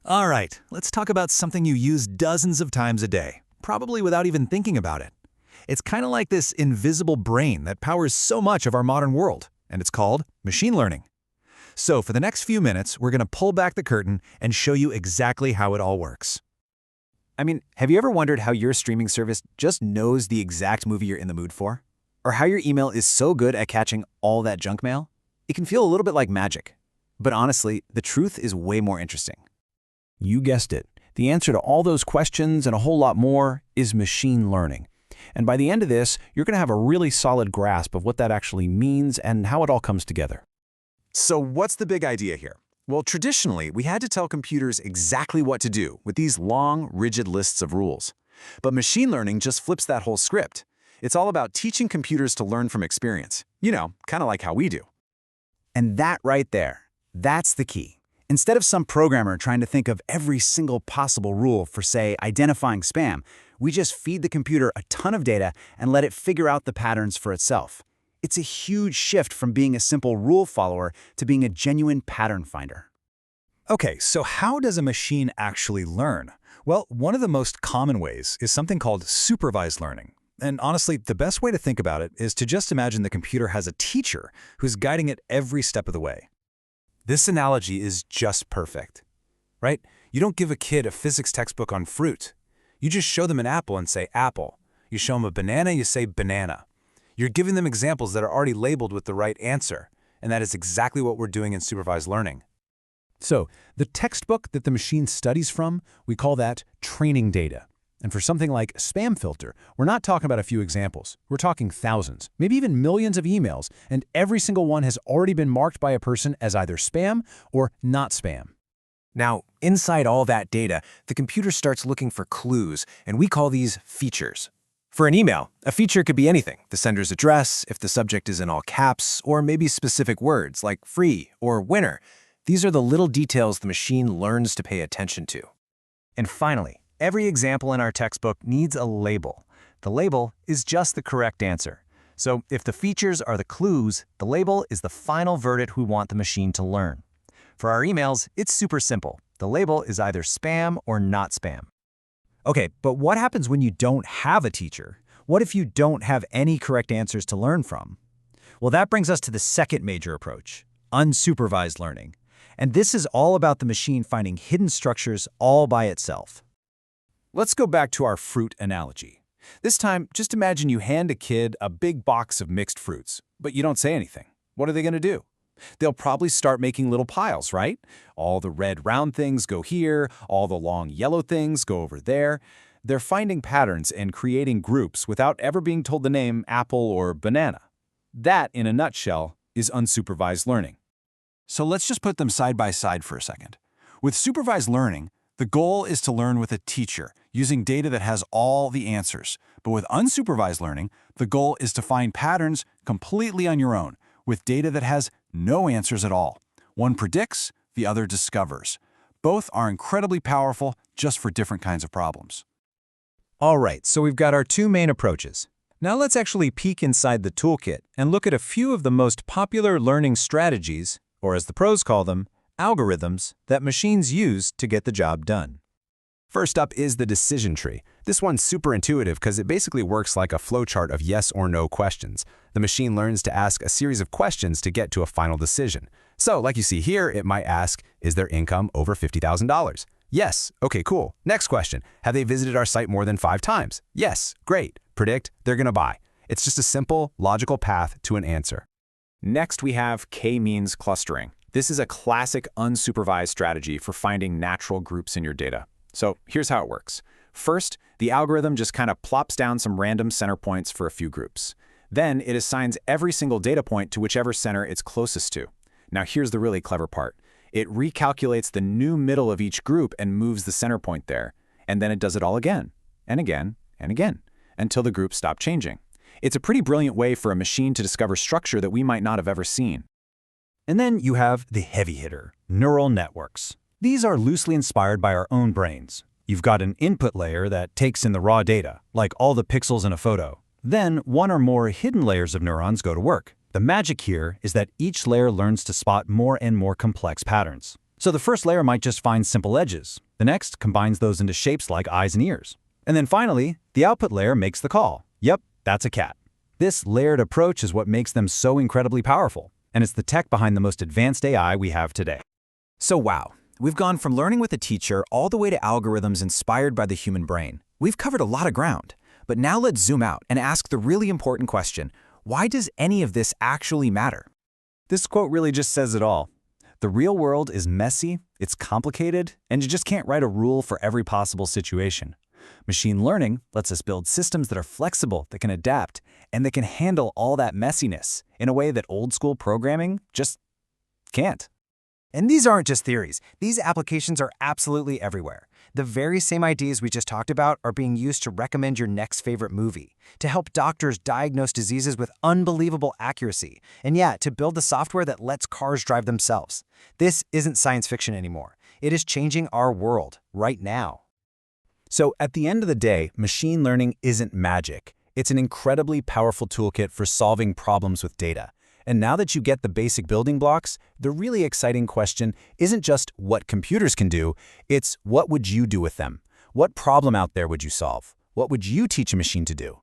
All right, let's talk about something you use dozens of times a day, probably without even thinking about it. It's kind of like this invisible brain that powers so much of our modern world, and it's called machine learning. So for the next few minutes, we're going to pull back the curtain and show you exactly how it all works. I mean, have you ever wondered how your streaming service just knows the exact movie you're in the mood for? Or how your email is so good at catching all that junk mail? It can feel a little bit like magic. But honestly, the truth is way more interesting. You guessed it. The answer to all those questions and a whole lot more is machine learning. And by the end of this, you're going to have a really solid grasp of what that actually means and how it all comes together. So what's the big idea here? Well, traditionally, we had to tell computers exactly what to do with these long, rigid lists of rules. But machine learning just flips that whole script. It's all about teaching computers to learn from experience. You know, kind of like how we do. And that right there, that's the key. Instead of some programmer trying to think of every single possible rule for, say, identifying spam, we just feed the computer a ton of data and let it figure out the patterns for itself. It's a huge shift from being a simple rule follower to being a genuine pattern finder. Okay, so how does a machine actually learn? Well, one of the most common ways is something called supervised learning. And honestly, the best way to think about it is to just imagine the computer has a teacher who's guiding it every step of the way. This analogy is just perfect, right? You don't give a kid a physics textbook on fruit. You just show them an apple and say apple. You show them a banana, you say banana. You're giving them examples that are already labeled with the right answer, and that is exactly what we're doing in supervised learning. So, the textbook that the machine studies from, we call that training data. And for something like spam filter, we're not talking about a few examples. We're talking thousands, maybe even millions of emails, and every single one has already been marked by a person as either spam or not spam. Now, inside all that data, the computer starts looking for clues, and we call these features. For an email, a feature could be anything: the sender's address, if the subject is in all caps, or maybe specific words like free or winner. These are the little details the machine learns to pay attention to. And finally, every example in our textbook needs a label. The label is just the correct answer. So if the features are the clues, the label is the final verdict we want the machine to learn. For our emails, it's super simple. The label is either spam or not spam. Okay, but what happens when you don't have a teacher? What if you don't have any correct answers to learn from? Well, that brings us to the second major approach, unsupervised learning. And this is all about the machine finding hidden structures all by itself. Let's go back to our fruit analogy. This time, just imagine you hand a kid a big box of mixed fruits, but you don't say anything. What are they going to do? They'll probably start making little piles, right? All the red round things go here, all the long yellow things go over there. They're finding patterns and creating groups without ever being told the name apple or banana. That, in a nutshell, is unsupervised learning. So let's just put them side by side for a second. With supervised learning, the goal is to learn with a teacher, using data that has all the answers. But with unsupervised learning, the goal is to find patterns completely on your own, with data that has no answers at all. One predicts, the other discovers. Both are incredibly powerful, just for different kinds of problems. All right, so we've got our two main approaches. Now let's actually peek inside the toolkit and look at a few of the most popular learning strategies, or as the pros call them, algorithms, that machines use to get the job done. First up is the decision tree. This one's super intuitive because it basically works like a flowchart of yes or no questions. The machine learns to ask a series of questions to get to a final decision. So, like you see here, it might ask, is their income over $50,000? Yes. Okay, cool. Next question. Have they visited our site more than 5 times? Yes. Great. Predict they're going to buy. It's just a simple, logical path to an answer. Next, we have k-means clustering. This is a classic unsupervised strategy for finding natural groups in your data. So here's how it works. First, the algorithm just kind of plops down some random center points for a few groups. Then it assigns every single data point to whichever center it's closest to. Now here's the really clever part. It recalculates the new middle of each group and moves the center point there. And then it does it all again, and again, and again, until the groups stop changing. It's a pretty brilliant way for a machine to discover structure that we might not have ever seen. And then you have the heavy hitter, neural networks. These are loosely inspired by our own brains. You've got an input layer that takes in the raw data, like all the pixels in a photo. Then one or more hidden layers of neurons go to work. The magic here is that each layer learns to spot more and more complex patterns. So the first layer might just find simple edges. The next combines those into shapes like eyes and ears. And then finally, the output layer makes the call. Yep, that's a cat. This layered approach is what makes them so incredibly powerful, and it's the tech behind the most advanced AI we have today. So wow, we've gone from learning with a teacher all the way to algorithms inspired by the human brain. We've covered a lot of ground. But now let's zoom out and ask the really important question: why does any of this actually matter? This quote really just says it all. The real world is messy, it's complicated, and you just can't write a rule for every possible situation. Machine learning lets us build systems that are flexible, that can adapt, and that can handle all that messiness in a way that old-school programming just can't. And these aren't just theories. These applications are absolutely everywhere. The very same ideas we just talked about are being used to recommend your next favorite movie, to help doctors diagnose diseases with unbelievable accuracy, and yeah, to build the software that lets cars drive themselves. This isn't science fiction anymore. It is changing our world right now. So at the end of the day, machine learning isn't magic. It's an incredibly powerful toolkit for solving problems with data. And now that you get the basic building blocks, the really exciting question isn't just what computers can do, it's what would you do with them? What problem out there would you solve? What would you teach a machine to do?